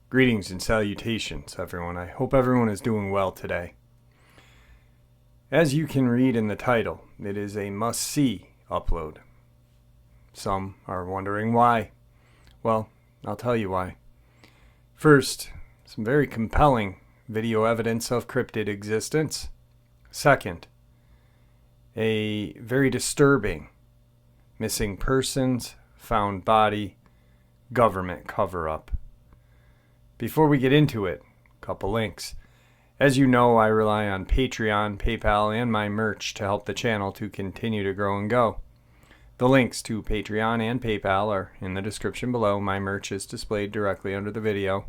Greetings and salutations, everyone. I hope everyone is doing well today. As you can read in the title, it is a must-see upload. Some are wondering why. Well, I'll tell you why. First, some very compelling video evidence of cryptid existence. Second, a very disturbing missing persons, found body, government cover-up. Before we get into it, a couple links. As you know, I rely on Patreon, PayPal, and my merch to help the channel to continue to grow and go. The links to Patreon and PayPal are in the description below. My merch is displayed directly under the video.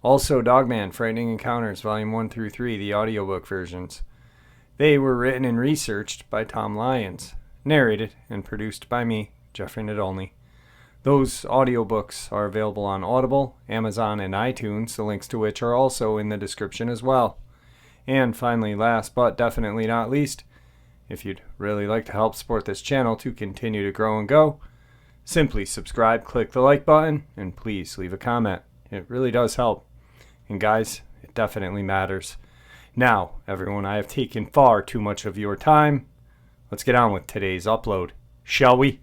Also, Dogman, Frightening Encounters, Volume 1 through 3, the audiobook versions. They were written and researched by Tom Lyons, narrated and produced by me, Jeffrey Nadolny. Those audiobooks are available on Audible, Amazon, and iTunes, the links to which are also in the description as well. And finally, last but definitely not least, if you'd really like to help support this channel to continue to grow and go, simply subscribe, click the like button, and please leave a comment. It really does help. And guys, it definitely matters. Now, everyone, I have taken far too much of your time. Let's get on with today's upload, shall we?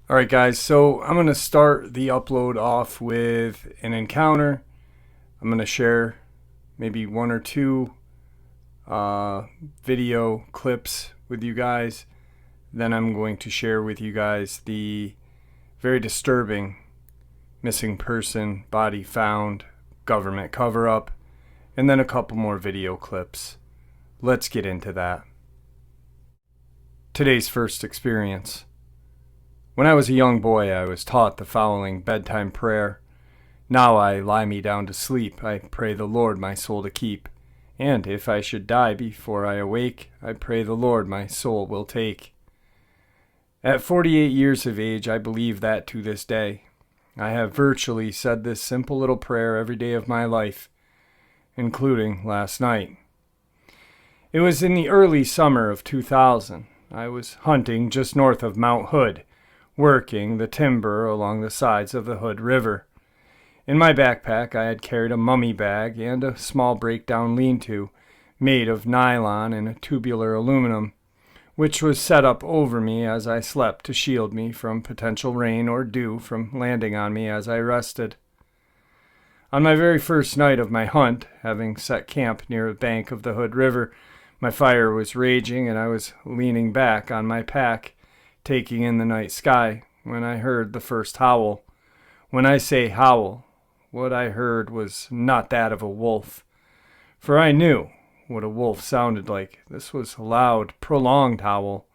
Alright guys, so I'm going to start the upload off with an encounter. I'm going to share maybe one or two video clips with you guys. Then I'm going to share with you guys the very disturbing missing person, body found, government cover-up, and then a couple more video clips. Let's get into that. Today's first experience. When I was a young boy, I was taught the following bedtime prayer. Now I lie me down to sleep, I pray the Lord my soul to keep. And if I should die before I awake, I pray the Lord my soul will take. At 48 years of age, I believe that to this day. I have virtually said this simple little prayer every day of my life, including last night. It was in the early summer of 2000. I was hunting just north of Mount Hood, working the timber along the sides of the Hood River. In my backpack I had carried a mummy bag and a small breakdown lean-to made of nylon and tubular aluminum, which was set up over me as I slept to shield me from potential rain or dew from landing on me as I rested. On my very first night of my hunt, having set camp near the bank of the Hood River, my fire was raging and I was leaning back on my pack, taking in the night sky, when I heard the first howl. When I say howl, what I heard was not that of a wolf, for I knew what a wolf sounded like. This was a loud, prolonged howl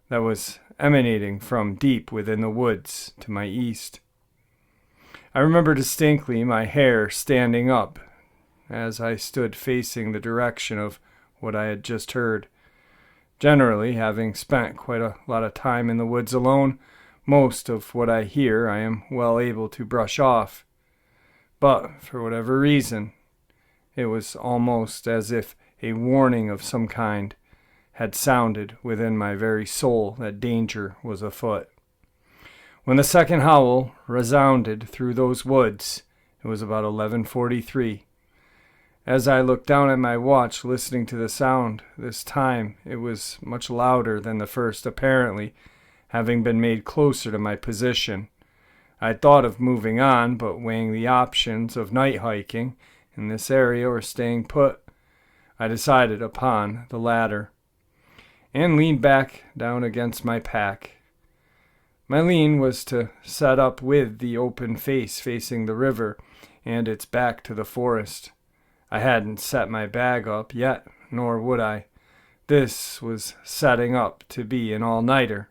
that was emanating from deep within the woods to my east. I remember distinctly my hair standing up as I stood facing the direction of what I had just heard. Generally, having spent quite a lot of time in the woods alone, most of what I hear I am well able to brush off. But, for whatever reason, it was almost as if a warning of some kind had sounded within my very soul that danger was afoot. When the second howl resounded through those woods, it was about 11:43. As I looked down at my watch, listening to the sound, this time it was much louder than the first, apparently, having been made closer to my position. I thought of moving on, but weighing the options of night hiking in this area or staying put, I decided upon the latter, and leaned back down against my pack. My lean was to set up with the open face facing the river and its back to the forest. I hadn't set my bag up yet, nor would I. This was setting up to be an all-nighter.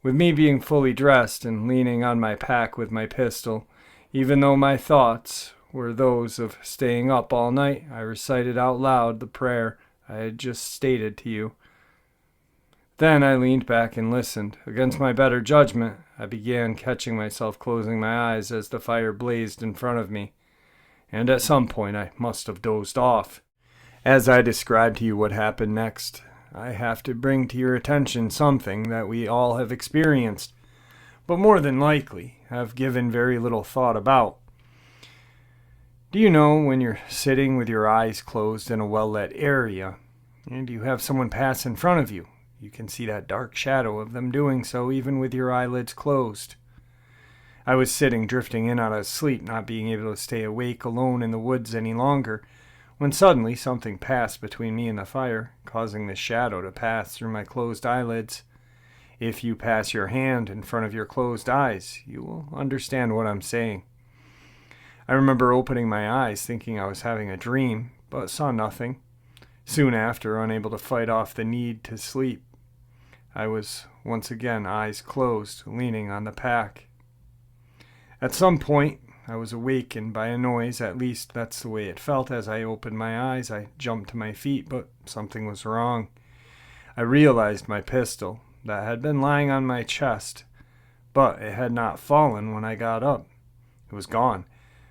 With me being fully dressed and leaning on my pack with my pistol, even though my thoughts were those of staying up all night, I recited out loud the prayer I had just stated to you. Then I leaned back and listened. Against my better judgment, I began catching myself closing my eyes as the fire blazed in front of me, and at some point I must have dozed off. As I describe to you what happened next, I have to bring to your attention something that we all have experienced, but more than likely have given very little thought about. Do you know when you're sitting with your eyes closed in a well-lit area, and you have someone pass in front of you? You can see that dark shadow of them doing so even with your eyelids closed. I was sitting, drifting in out of sleep, not being able to stay awake alone in the woods any longer, when suddenly something passed between me and the fire, causing the shadow to pass through my closed eyelids. If you pass your hand in front of your closed eyes, you will understand what I'm saying. I remember opening my eyes, thinking I was having a dream, but saw nothing. Soon after, unable to fight off the need to sleep, I was once again eyes closed, leaning on the pack. At some point, I was awakened by a noise. At least that's the way it felt. As I opened my eyes, I jumped to my feet, but something was wrong. I realized my pistol that had been lying on my chest, but it had not fallen when I got up. It was gone.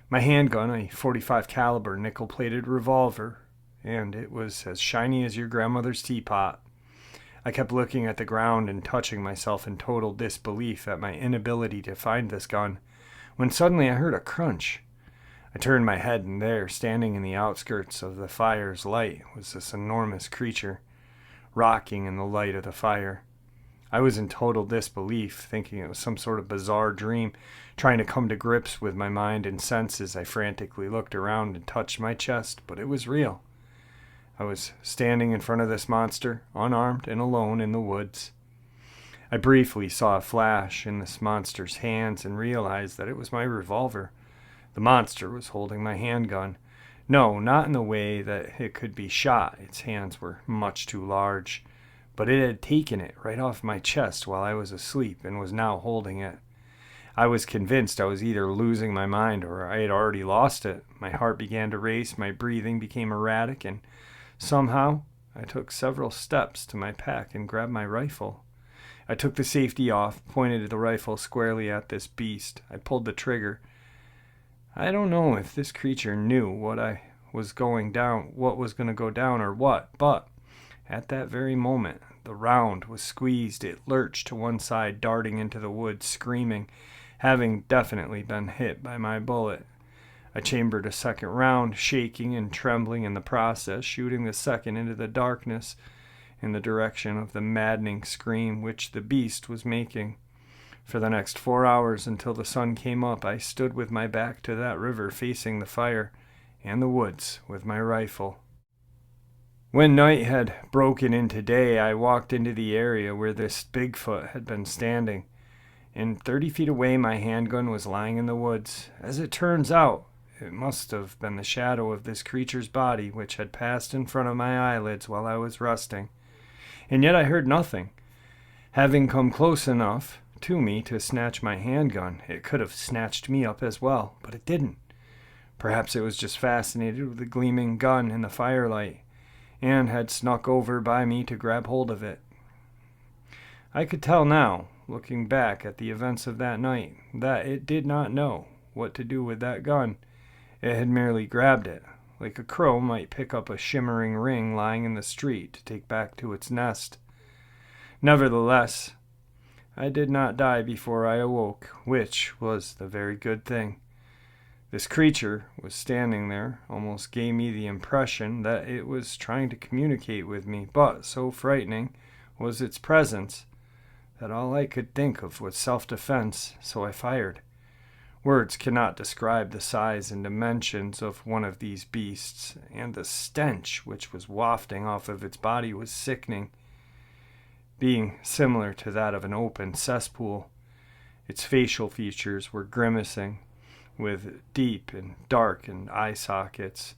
My handgun, a .45 caliber nickel-plated revolver, and it was as shiny as your grandmother's teapot. I kept looking at the ground and touching myself in total disbelief at my inability to find this gun, when suddenly I heard a crunch. I turned my head, and there, standing in the outskirts of the fire's light, was this enormous creature, rocking in the light of the fire. I was in total disbelief, thinking it was some sort of bizarre dream. Trying to come to grips with my mind and senses, I frantically looked around and touched my chest, but it was real. I was standing in front of this monster, unarmed and alone in the woods. I briefly saw a flash in this monster's hands and realized that it was my revolver. The monster was holding my handgun. No, not in the way that it could be shot. Its hands were much too large. But it had taken it right off my chest while I was asleep and was now holding it. I was convinced I was either losing my mind or I had already lost it. My heart began to race, my breathing became erratic, and somehow I took several steps to my pack and grabbed my rifle. I took the safety off, pointed the rifle squarely at this beast. I pulled the trigger. I don't know if this creature knew what was going to go down or what, but at that very moment, the round was squeezed. It lurched to one side, darting into the woods, screaming, having definitely been hit by my bullet. I chambered a second round, shaking and trembling in the process, shooting the second into the darkness in the direction of the maddening scream which the beast was making. For the next 4 hours until the sun came up, I stood with my back to that river, facing the fire and the woods with my rifle. When night had broken into day, I walked into the area where this Bigfoot had been standing, and 30 feet away my handgun was lying in the woods. As it turns out, it must have been the shadow of this creature's body which had passed in front of my eyelids while I was resting. And yet I heard nothing. Having come close enough to me to snatch my handgun, it could have snatched me up as well, but it didn't. Perhaps it was just fascinated with the gleaming gun in the firelight, and had snuck over by me to grab hold of it. I could tell now, looking back at the events of that night, that it did not know what to do with that gun. It had merely grabbed it, like a crow might pick up a shimmering ring lying in the street to take back to its nest. Nevertheless, I did not die before I awoke, which was the very good thing. This creature was standing there, almost gave me the impression that it was trying to communicate with me, but so frightening was its presence that all I could think of was self-defense, so I fired. Words cannot describe the size and dimensions of one of these beasts, and the stench which was wafting off of its body was sickening, being similar to that of an open cesspool. Its facial features were grimacing, with deep and darkened eye sockets,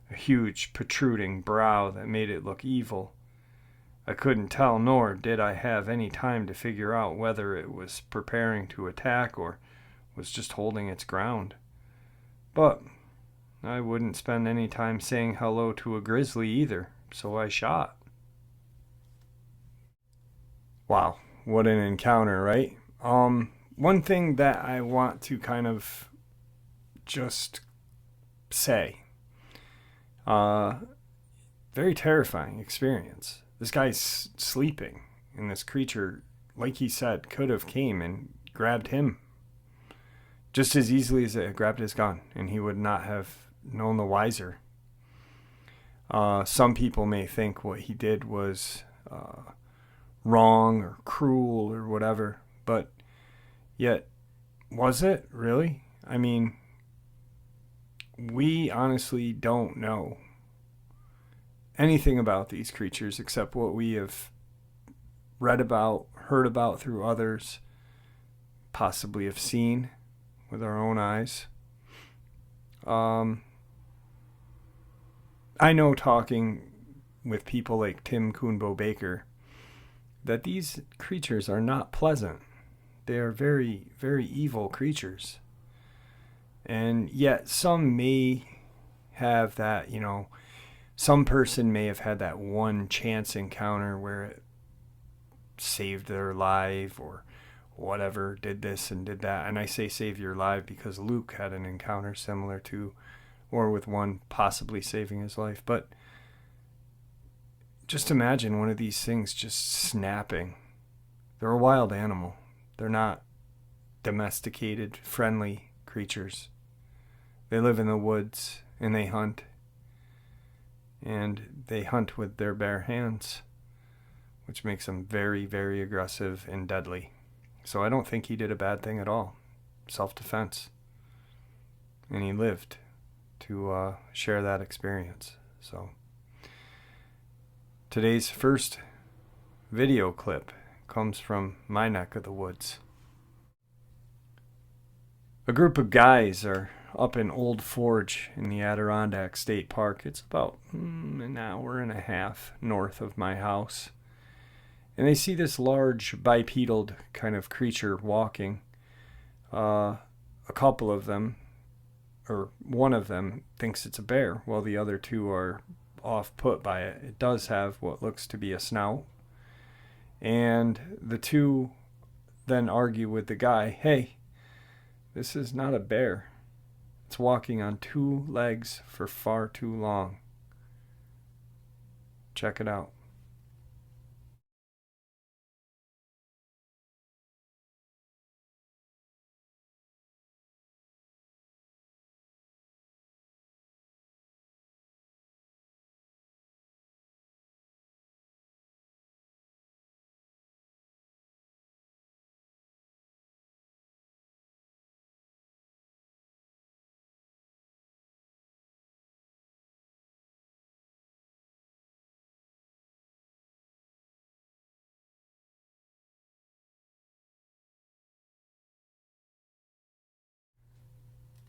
a huge protruding brow that made it look evil. I couldn't tell, nor did I have any time to figure out whether it was preparing to attack or was just holding its ground. But I wouldn't spend any time saying hello to a grizzly either, so I shot. Wow, what an encounter, right? One thing that I want to kind of just say, there very terrifying experience. This guy's sleeping, and this creature, like he said, could have came and grabbed him just as easily as it grabbed his gun, and he would not have known the wiser. Some people may think what he did was wrong or cruel or whatever, but yet, was it really? I mean, we honestly don't know anything about these creatures except what we have read about, heard about through others, possibly have seen with our own eyes. I know, talking with people like Tim Coonbo Baker, that these creatures are not pleasant. They are very, very evil creatures. And yet some may have that, some person may have had that one chance encounter where it saved their life or whatever, did this and did that. And I say save your life because Luke had an encounter similar to, or with one possibly saving his life. But just imagine one of these things just snapping. They're a wild animal. They're not domesticated, friendly creatures. They live in the woods and they hunt. And they hunt with their bare hands, which makes them very, very aggressive and deadly. So I don't think he did a bad thing at all. Self-defense. And he lived to share that experience. So today's first video clip comes from my neck of the woods. A group of guys are up in Old Forge in the Adirondack State Park. It's about an hour and a half north of my house. And they see this large bipedal kind of creature walking. A couple of them, or one of them, thinks it's a bear, while the other two are off put by it. It does have what looks to be a snout. And the two then argue with the guy, hey, this is not a bear. It's walking on two legs for far too long. Check it out.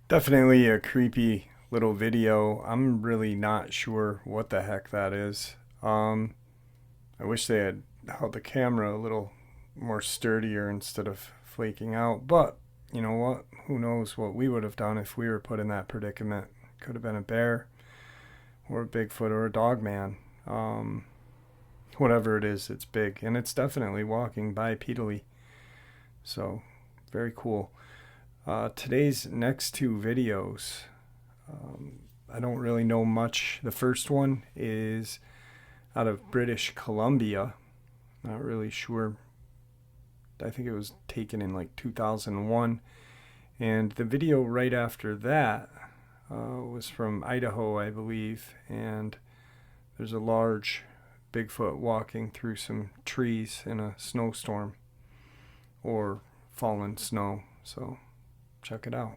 Definitely a creepy little video. I'm really not sure what the heck that is. I wish they had held the camera a little more sturdier instead of flaking out. But you know what? Who knows what we would have done if we were put in that predicament. Could have been a bear or a Bigfoot or a Dogman. Whatever it is, it's big. And it's definitely walking bipedally. So, very cool. Today's next two videos, I don't really know much. The first one is out of British Columbia. Not really sure. I think it was taken in like 2001. And the video right after that was from Idaho, I believe. And there's a large Bigfoot walking through some trees in a snowstorm or fallen snow. So check it out.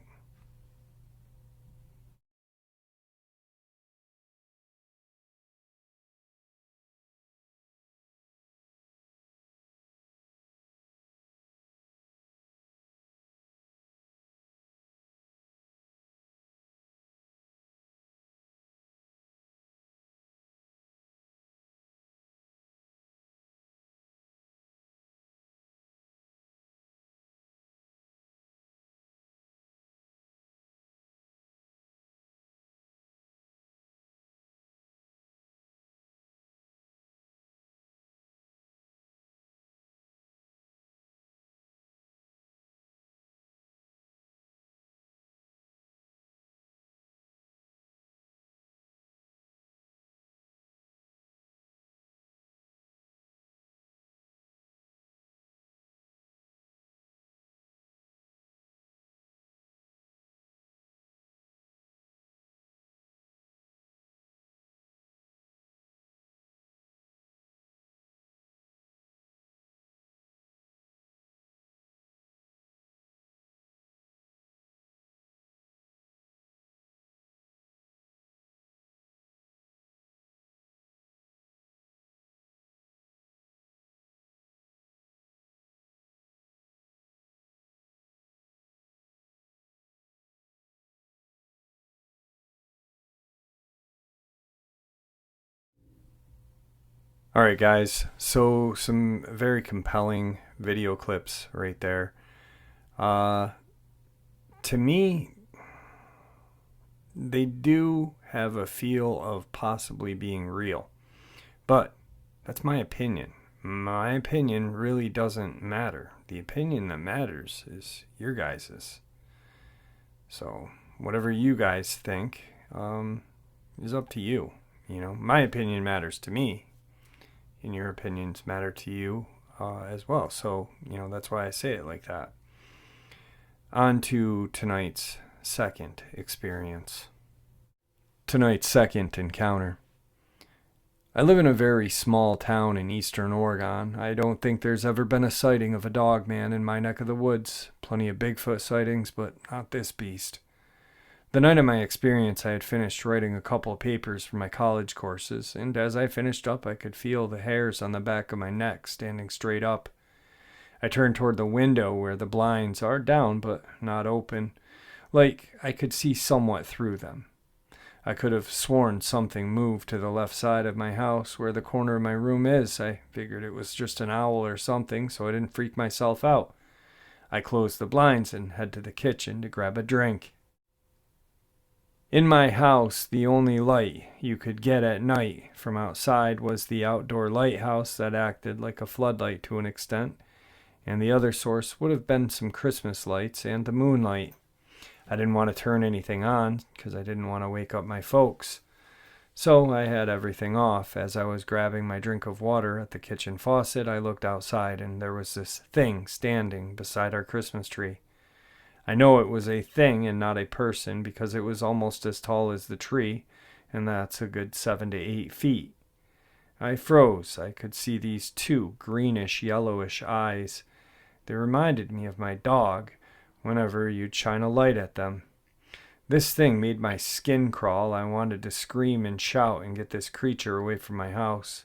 Alright, guys, so some very compelling video clips right there. Uh, to me, they do have a feel of possibly being real. But that's my opinion. My opinion really doesn't matter. The opinion that matters is your guys's. So, whatever you guys think is up to you. My opinion matters to me, and your opinions matter to you as well. So, that's why I say it like that. On to tonight's second experience. Tonight's second encounter. I live in a very small town in eastern Oregon. I don't think there's ever been a sighting of a dogman in my neck of the woods. Plenty of Bigfoot sightings, but not this beast. The night of my experience, I had finished writing a couple of papers for my college courses, and as I finished up, I could feel the hairs on the back of my neck standing straight up. I turned toward the window where the blinds are down but not open, like I could see somewhat through them. I could have sworn something moved to the left side of my house where the corner of my room is. I figured it was just an owl or something, so I didn't freak myself out. I closed the blinds and head to the kitchen to grab a drink. In my house, the only light you could get at night from outside was the outdoor lighthouse that acted like a floodlight to an extent, and the other source would have been some Christmas lights and the moonlight. I didn't want to turn anything on because I didn't want to wake up my folks. So I had everything off. As I was grabbing my drink of water at the kitchen faucet, I looked outside and there was this thing standing beside our Christmas tree. I know it was a thing and not a person because it was almost as tall as the tree, and that's a good 7 to 8 feet. I froze. I could see these two greenish-yellowish eyes. They reminded me of my dog whenever you'd shine a light at them. This thing made my skin crawl. I wanted to scream and shout and get this creature away from my house.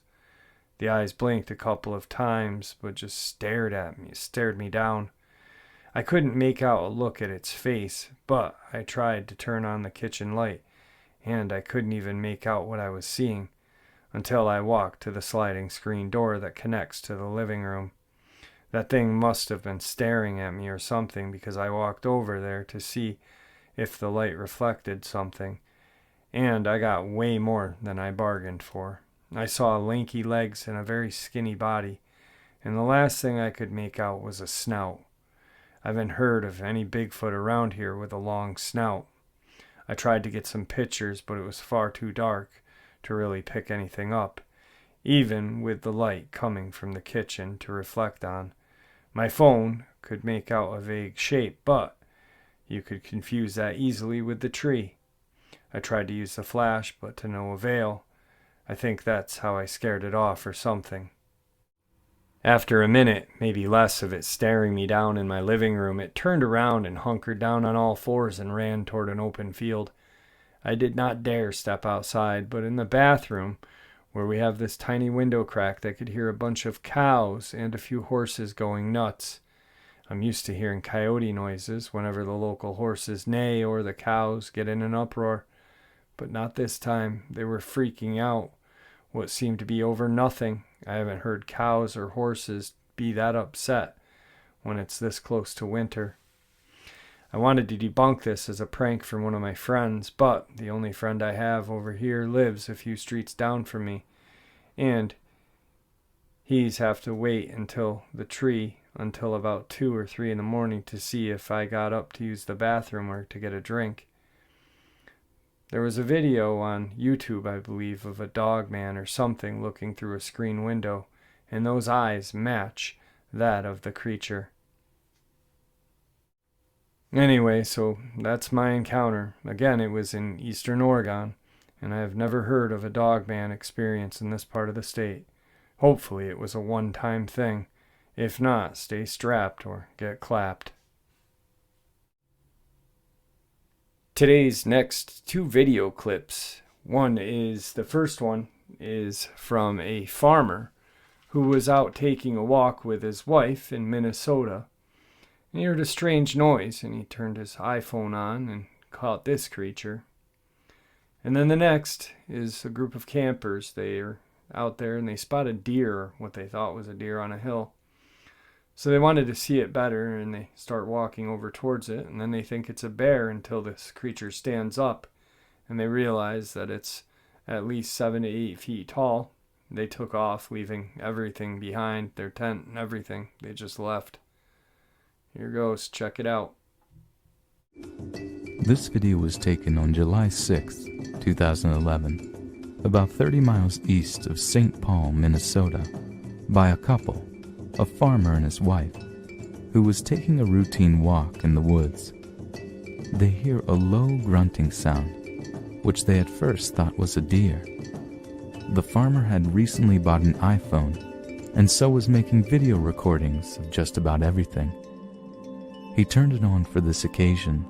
The eyes blinked a couple of times, but just stared me down. I couldn't make out a look at its face, but I tried to turn on the kitchen light, and I couldn't even make out what I was seeing until I walked to the sliding screen door that connects to the living room. That thing must have been staring at me or something because I walked over there to see if the light reflected something, and I got way more than I bargained for. I saw lanky legs and a very skinny body, and the last thing I could make out was a snout. I haven't heard of any Bigfoot around here with a long snout. I tried to get some pictures, but it was far too dark to really pick anything up, even with the light coming from the kitchen to reflect on. My phone could make out a vague shape, but you could confuse that easily with the tree. I tried to use the flash, but to no avail. I think that's how I scared it off or something. After a minute, maybe less, of it staring me down in my living room, it turned around and hunkered down on all fours and ran toward an open field. I did not dare step outside, but in the bathroom, where we have this tiny window crack, I could hear a bunch of cows and a few horses going nuts. I'm used to hearing coyote noises whenever the local horses neigh or the cows get in an uproar, but not this time. They were freaking out. What seemed to be over nothing. I haven't heard cows or horses be that upset when it's this close to winter. I wanted to debunk this as a prank from one of my friends, but the only friend I have over here lives a few streets down from me, and he's have to wait until about 2 or 3 in the morning to see if I got up to use the bathroom or to get a drink. There was a video on YouTube, I believe, of a dogman or something looking through a screen window, and those eyes match that of the creature. Anyway, so that's my encounter. Again, it was in eastern Oregon, and I have never heard of a dogman experience in this part of the state. Hopefully it was a one-time thing. If not, stay strapped or get clapped. Today's next 2 video clips. The first one is from a farmer who was out taking a walk with his wife in Minnesota. He heard a strange noise, and he turned his iPhone on and caught this creature. And then the next is a group of campers. They are out there and they spotted deer, what they thought was a deer on a hill. So they wanted to see it better and they start walking over towards it, and then they think it's a bear until this creature stands up and they realize that it's at least 7 to 8 feet tall. They took off, leaving everything behind, their tent and everything. They just left. Here goes, check it out. This video was taken on July 6, 2011, about 30 miles east of St. Paul, Minnesota, by a couple, a farmer and his wife, who was taking a routine walk in the woods. They hear a low grunting sound, which they at first thought was a deer. The farmer had recently bought an iPhone, and so was making video recordings of just about everything. He turned it on for this occasion,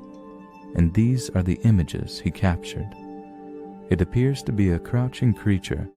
and these are the images he captured. It appears to be a crouching creature.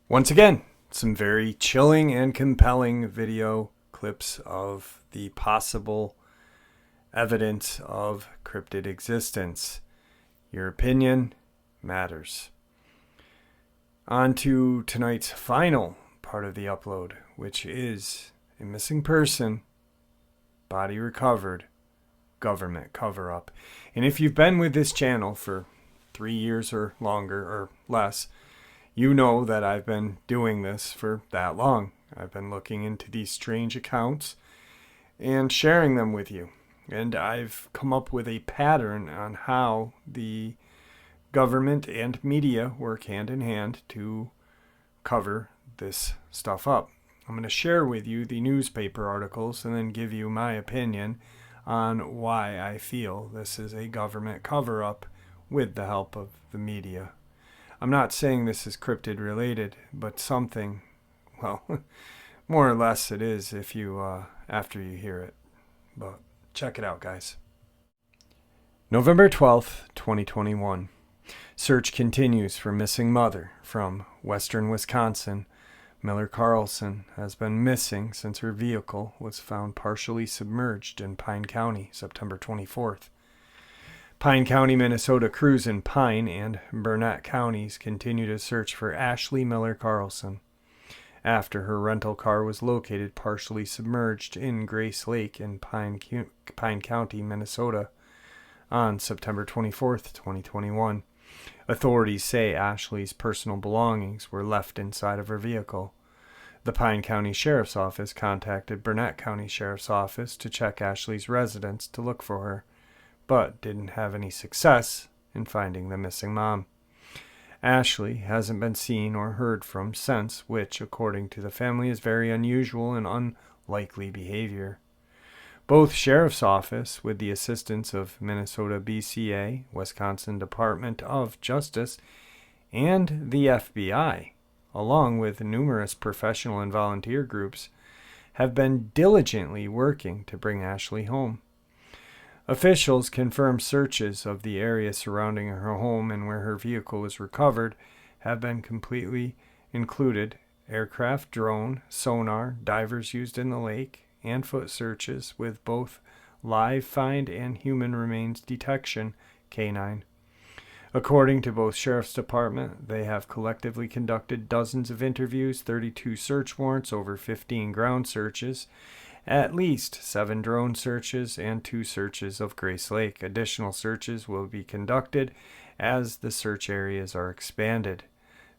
Once again, some very chilling and compelling video clips of the possible evidence of cryptid existence. Your opinion matters. On to tonight's final part of the upload, which is a missing person, body recovered, government cover-up. And if you've been with this channel for 3 years or longer or less, you know that I've been doing this for that long. I've been looking into these strange accounts and sharing them with you. And I've come up with a pattern on how the government and media work hand in hand to cover this stuff up. I'm going to share with you the newspaper articles and then give you my opinion on why I feel this is a government cover-up with the help of the media. I'm not saying this is cryptid related, but something, well, more or less it is if you after you hear it. But check it out, guys. November 12th, 2021. Search continues for missing mother from western Wisconsin. Miller Carlson has been missing since her vehicle was found partially submerged in Pine County, September 24th. Pine County, Minnesota crews in Pine and Burnett counties continue to search for Ashley Miller Carlson after her rental car was located partially submerged in Grace Lake in Pine County, Minnesota on September 24th, 2021. Authorities say Ashley's personal belongings were left inside of her vehicle. The Pine County Sheriff's Office contacted Burnett County Sheriff's Office to check Ashley's residence to look for her, but didn't have any success in finding the missing mom. Ashley hasn't been seen or heard from since, which, according to the family, is very unusual and unlikely behavior. Both Sheriff's Office, with the assistance of Minnesota BCA, Wisconsin Department of Justice, and the FBI, along with numerous professional and volunteer groups, have been diligently working to bring Ashley home. Officials confirmed searches of the area surrounding her home and where her vehicle was recovered have been completely included aircraft, drone, sonar, divers used in the lake, and foot searches with both live find and human remains detection canine. According to both Sheriff's Department, they have collectively conducted dozens of interviews, 32 search warrants, over 15 ground searches, at least 7 drone searches, and 2 searches of Grace Lake. Additional searches will be conducted as the search areas are expanded.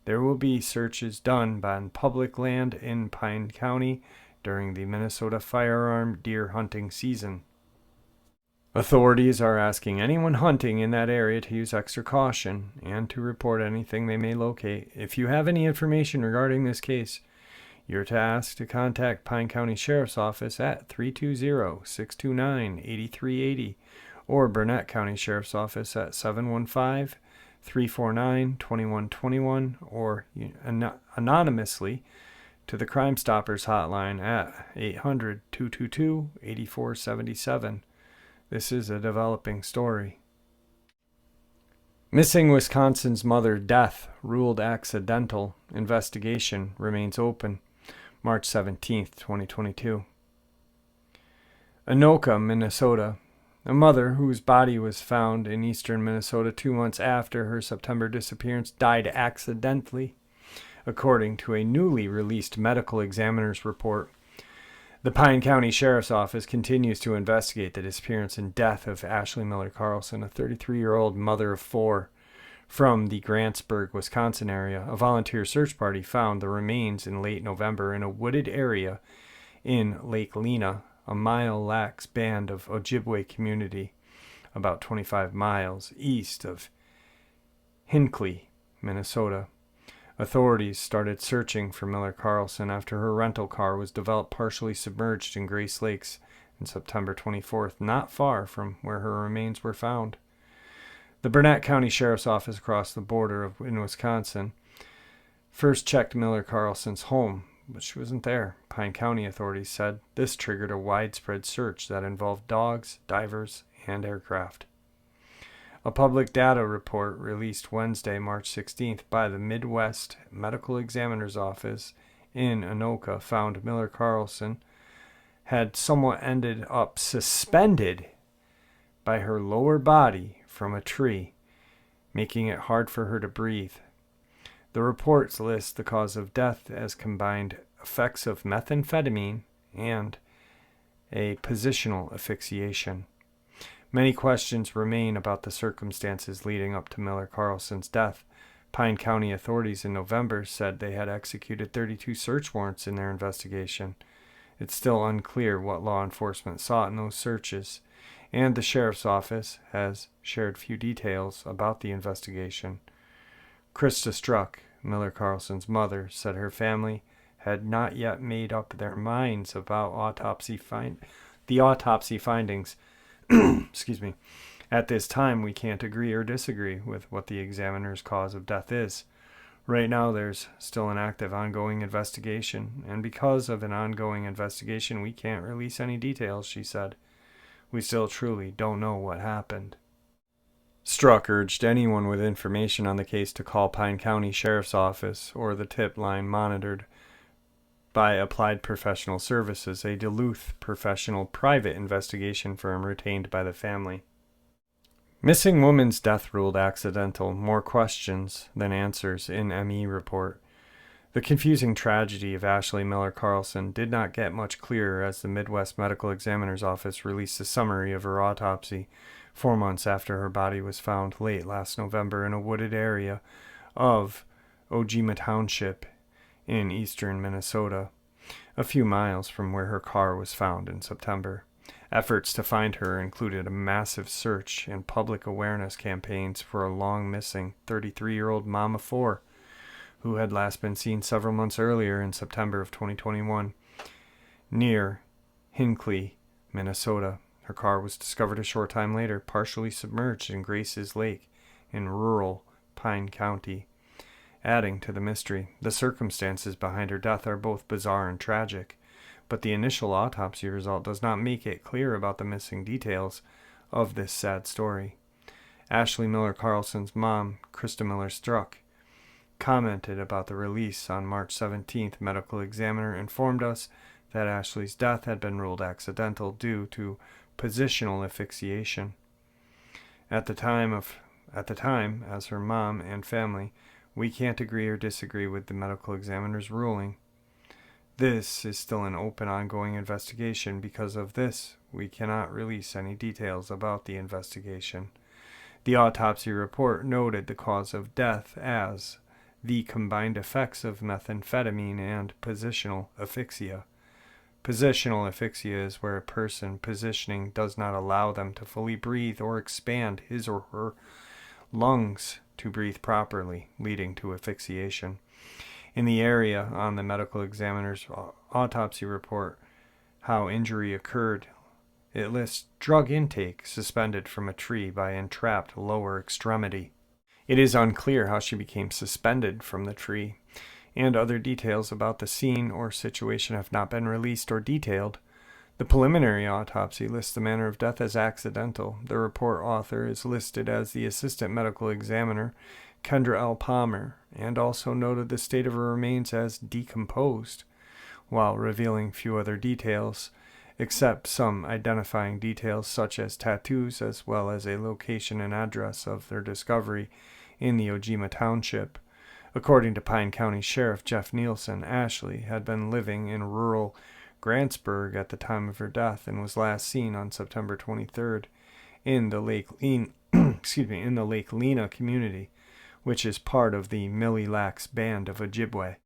There will be searches done on public land in Pine County during the Minnesota firearm deer hunting season. Authorities are asking anyone hunting in that area to use extra caution and to report anything they may locate. If you have any information regarding this case, You're tasked to contact Pine County Sheriff's Office at 320-629-8380 or Burnett County Sheriff's Office at 715-349-2121 or anonymously to the Crime Stoppers hotline at 800-222-8477. This is a developing story. Missing Wisconsin's mother death ruled accidental. Investigation remains open. March 17th, 2022. Anoka, Minnesota. A mother whose body was found in eastern Minnesota 2 months after her September disappearance died accidentally, according to a newly released medical examiner's report. The Pine County Sheriff's Office continues to investigate the disappearance and death of Ashley Miller Carlson, a 33-year-old mother of 4. From the Grantsburg, Wisconsin area, a volunteer search party found the remains in late November in a wooded area in Lake Lena, a Mille Lacs Band of Ojibwe community, about 25 miles east of Hinckley, Minnesota. Authorities started searching for Miller Carlson after her rental car was developed partially submerged in Grace Lakes on September 24th, not far from where her remains were found. The Burnett County Sheriff's Office across the border in Wisconsin first checked Miller Carlson's home, but she wasn't there. Pine County authorities said this triggered a widespread search that involved dogs, divers, and aircraft. A public data report released Wednesday, March 16th by the Midwest Medical Examiner's Office in Anoka found Miller Carlson had somewhat ended up suspended by her lower body from a tree, making it hard for her to breathe. The reports list the cause of death as combined effects of methamphetamine and a positional asphyxiation. Many questions remain about the circumstances leading up to Miller Carlson's death. Pine County authorities in November said they had executed 32 search warrants in their investigation. It's still unclear what law enforcement sought in those searches, and the sheriff's office has shared few details about the investigation. Krista Struck, Miller Carlson's mother, said her family had not yet made up their minds about the autopsy findings. Excuse me. At this time, we can't agree or disagree with what the examiner's cause of death is. Right now, there's still an active ongoing investigation, and because of an ongoing investigation, we can't release any details, she said. We still truly don't know what happened. Struck urged anyone with information on the case to call Pine County Sheriff's Office or the tip line monitored by Applied Professional Services, a Duluth professional private investigation firm retained by the family. Missing woman's death ruled accidental. More questions than answers in ME report. The confusing tragedy of Ashley Miller Carlson did not get much clearer as the Midwest Medical Examiner's Office released a summary of her autopsy 4 months after her body was found late last November in a wooded area of Ojima Township in eastern Minnesota, a few miles from where her car was found in September. Efforts to find her included a massive search and public awareness campaigns for a long-missing 33-year-old mom of 4 who had last been seen several months earlier in September of 2021 near Hinckley, Minnesota. Her car was discovered a short time later, partially submerged in Grace's Lake in rural Pine County. Adding to the mystery, the circumstances behind her death are both bizarre and tragic, but the initial autopsy result does not make it clear about the missing details of this sad story. Ashley Miller Carlson's mom, Krista Miller Struck, commented about the release on March 17th. Medical examiner informed us that Ashley's death had been ruled accidental due to positional asphyxiation. At the time, as her mom and family, we can't agree or disagree with the medical examiner's ruling. This is still an open, ongoing investigation. Because of this, we cannot release any details about the investigation. The autopsy report noted the cause of death as the combined effects of methamphetamine and positional asphyxia. Positional asphyxia is where a person positioning does not allow them to fully breathe or expand his or her lungs to breathe properly, leading to asphyxiation. in the area on the medical examiner's autopsy report how injury occurred. It lists drug intake suspended from a tree by entrapped lower extremity. It is unclear how she became suspended from the tree, and other details about the scene or situation have not been released or detailed. The preliminary autopsy lists the manner of death as accidental. The report author is listed as the assistant medical examiner, Kendra L. Palmer, and also noted the state of her remains as decomposed, while revealing few other details, except some identifying details such as tattoos, as well as a location and address of their discovery in the Ojima Township. According to Pine County Sheriff Jeff Nielsen, Ashley had been living in rural Grantsburg at the time of her death and was last seen on September 23rd in the Lake Lena community, which is part of the Mille Lacs Band of Ojibwe.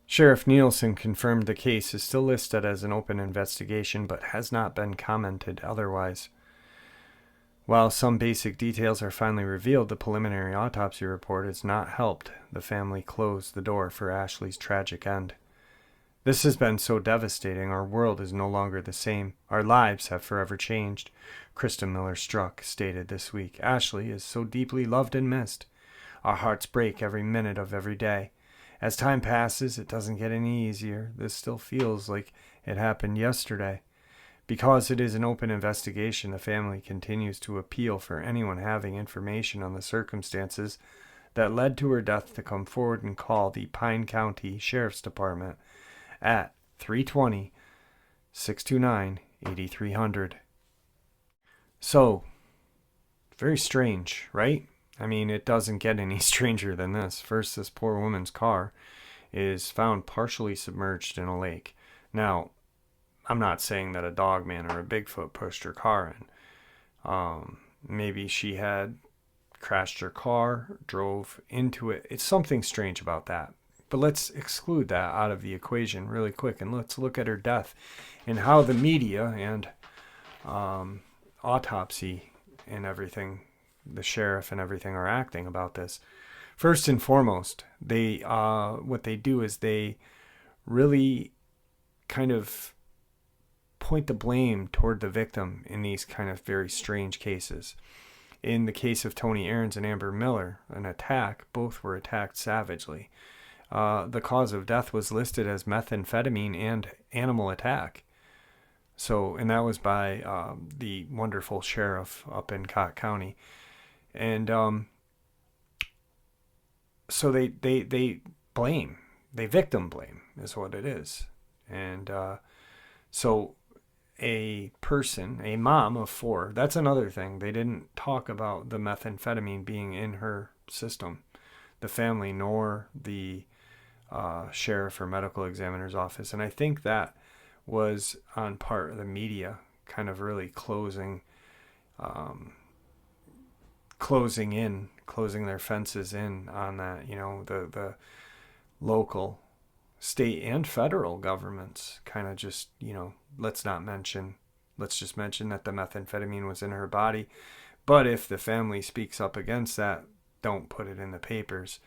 Sheriff Nielsen confirmed the case is still listed as an open investigation but has not been commented otherwise. While some basic details are finally revealed, the preliminary autopsy report has not helped the family close the door for Ashley's tragic end. This has been so devastating. Our world is no longer the same. Our lives have forever changed, Krista Miller-Struck stated this week. Ashley is so deeply loved and missed. Our hearts break every minute of every day. As time passes, it doesn't get any easier. This still feels like it happened yesterday. Because it is an open investigation, the family continues to appeal for anyone having information on the circumstances that led to her death to come forward and call the Pine County Sheriff's Department at 320-629-8300. So, very strange, right? I mean, it doesn't get any stranger than this. First, this poor woman's car is found partially submerged in a lake. Now, I'm not saying that a Dogman or a Bigfoot pushed her car in. Maybe she had crashed her car, drove into it. It's something strange about that. But let's exclude that out of the equation really quick, and let's look at her death and how the media and autopsy and everything, the sheriff and everything are acting about this. First and foremost, what they do is they really kind of point the blame toward the victim in these kind of very strange cases. In the case of Tony Aarons and Amber Miller, an attack, both were attacked savagely. The cause of death was listed as methamphetamine and animal attack. So, and that was by the wonderful sheriff up in Cott County. And so they blame, they victim blame is what it is. And so a person, a mom of 4, that's another thing. They didn't talk about the methamphetamine being in her system. The family nor the sheriff or medical examiner's office. And I think that was on part of the media kind of really closing their fences in on that. You know, the local, state, and federal governments kind of just, you know, let's just mention that the methamphetamine was in her body. But if the family speaks up against that, don't put it in the papers.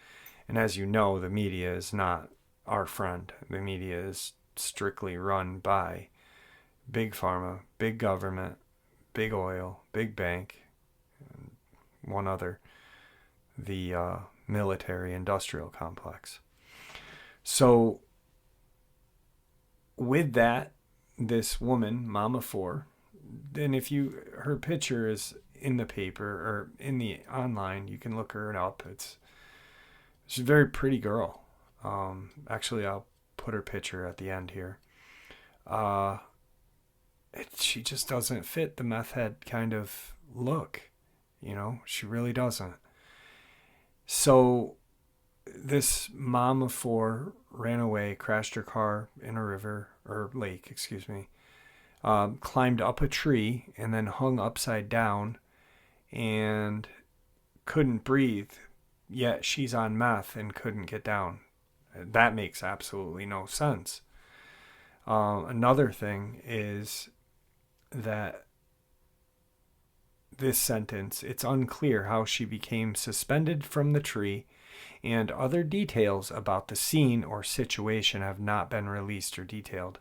And as you know, the media is not our friend. The media is strictly run by big pharma, big government, big oil, big bank, and one other, the military industrial complex. So with that, this woman, mom of 4, then her picture is in the paper or in the online, you can look her up. She's a very pretty girl. Actually, I'll put her picture at the end here. She just doesn't fit the meth head kind of look. You know, she really doesn't. So this mom of 4 ran away, crashed her car in a river, or lake, climbed up a tree and then hung upside down and couldn't breathe, yet she's on meth and couldn't get down. That makes absolutely no sense. Another thing is that this sentence, it's unclear how she became suspended from the tree and other details about the scene or situation have not been released or detailed.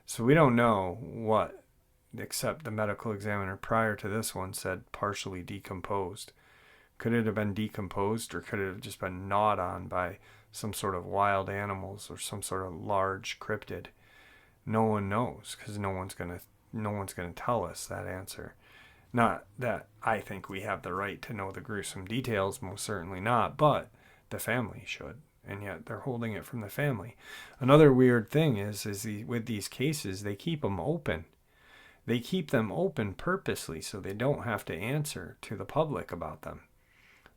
So we don't know what, except the medical examiner prior to this one said partially decomposed. Could it have been decomposed, or could it have just been gnawed on by some sort of wild animals or some sort of large cryptid? No one knows, because no one's gonna tell us that answer. Not that I think we have the right to know the gruesome details, most certainly not, but the family should, and yet they're holding it from the family. Another weird thing is with these cases, they keep them open. They keep them open purposely so they don't have to answer to the public about them.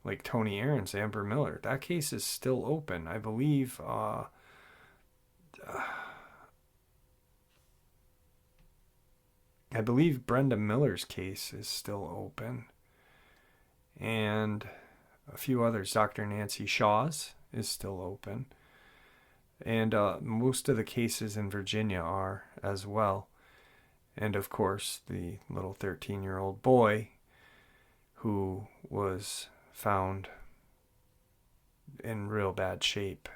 Like Tony Aaron's Amber Miller, that case is still open. I believe Brenda Miller's case is still open. And a few others. Dr. Nancy Shaw's is still open. And most of the cases in Virginia are as well. And of course, the little 13-year-old boy who was found in real bad shape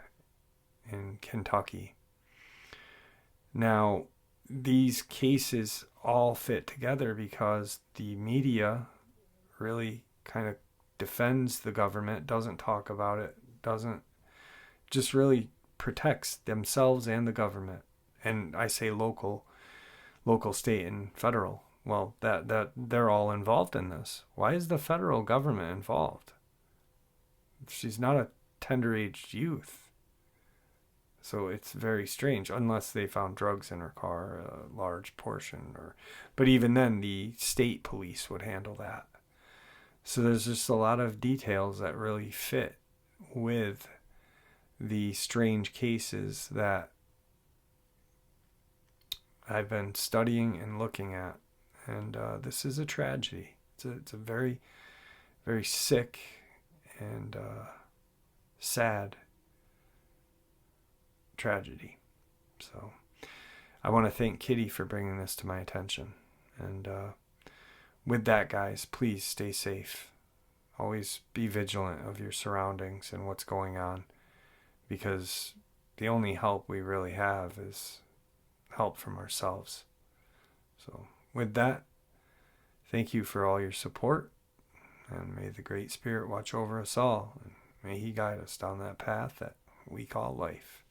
in Kentucky. Now, these cases all fit together because the media really kind of defends the government, doesn't talk about it, doesn't, just really protects themselves and the government. And I say local, state, and federal. Well, that they're all involved in this. Why is the federal government involved? She's not a tender-aged youth. So it's very strange, unless they found drugs in her car, a large portion. But even then, the state police would handle that. So there's just a lot of details that really fit with the strange cases that I've been studying and looking at. And this is a tragedy. It's a very, very sick and sad tragedy. So I want to thank Kitty for bringing this to my attention. And with that, guys, please stay safe. Always be vigilant of your surroundings and what's going on, because the only help we really have is help from ourselves. So with that, thank you for all your support, and may the Great Spirit watch over us all, and may He guide us down that path that we call life.